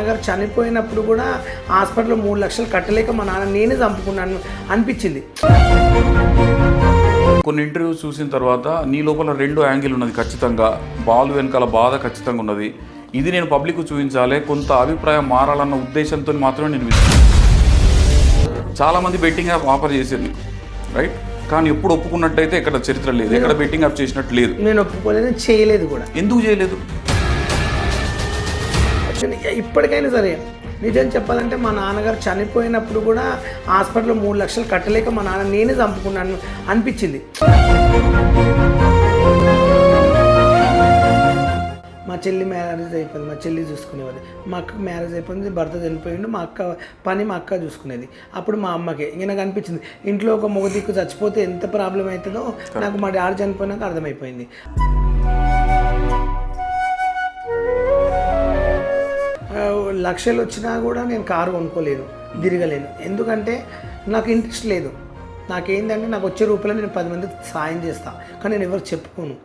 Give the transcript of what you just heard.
నాన్నగారు చనిపోయినప్పుడు కూడా హాస్పిటల్లో 3 లక్షలు కట్టలేక మా నాన్న నేనే చంపుకున్నాను అనిపించింది. కొన్ని ఇంటర్వ్యూస్ చూసిన తర్వాత నీ లోపల 2 యాంగిల్ ఉన్నది ఖచ్చితంగా, బాలు వెనకాల బాధ ఖచ్చితంగా ఉన్నది. ఇది నేను పబ్లిక్ చూపించాలి, కొంత అభిప్రాయం మారాలన్న ఉద్దేశంతో మాత్రమే నేను చాలామంది బెట్టింగ్ యాప్ ఆఫర్ చేసేది రైట్, కానీ ఎప్పుడు ఒప్పుకున్నట్టయితే ఇక్కడ చరిత్ర లేదు, ఎక్కడ బెట్టింగ్ యాప్ చేసినట్టు లేదు. నేను ఒప్పుకోలేదు, చేయలేదు కూడా. ఎందుకు చేయలేదు? ఇప్పటికైనా సరే నిజం చెప్పాలంటే మా నాన్నగారు చనిపోయినప్పుడు కూడా హాస్పిటల్లో 3 లక్షలు కట్టలేక మా నాన్న నేనే చంపుకున్నాను అనిపించింది. మా చెల్లి మ్యారేజ్ అయిపోయింది, మా చెల్లి చూసుకునేది. మా అక్కకి మ్యారేజ్ అయిపోయింది, భర్త చనిపోయిండు, మా అక్క పని మా అక్క చూసుకునేది. అప్పుడు మా అమ్మకే ఇంక నాకు అనిపించింది ఇంట్లో ఒక మొగ దిక్కు చచ్చిపోతే ఎంత ప్రాబ్లం అవుతుందో నాకు మా డాడీ చనిపోయినాక అర్థమైపోయింది. లక్షలు వచ్చినా కూడా నేను కారు కొనుక్కోలేను, తిరగలేను. ఎందుకంటే నాకు ఇంట్రెస్ట్ లేదు. నాకేంటంటే నాకు వచ్చే రూపాయలు నేను 10 మందికి సాయం చేస్తాను, కానీ నేను ఎవరికి చెప్పుకోను.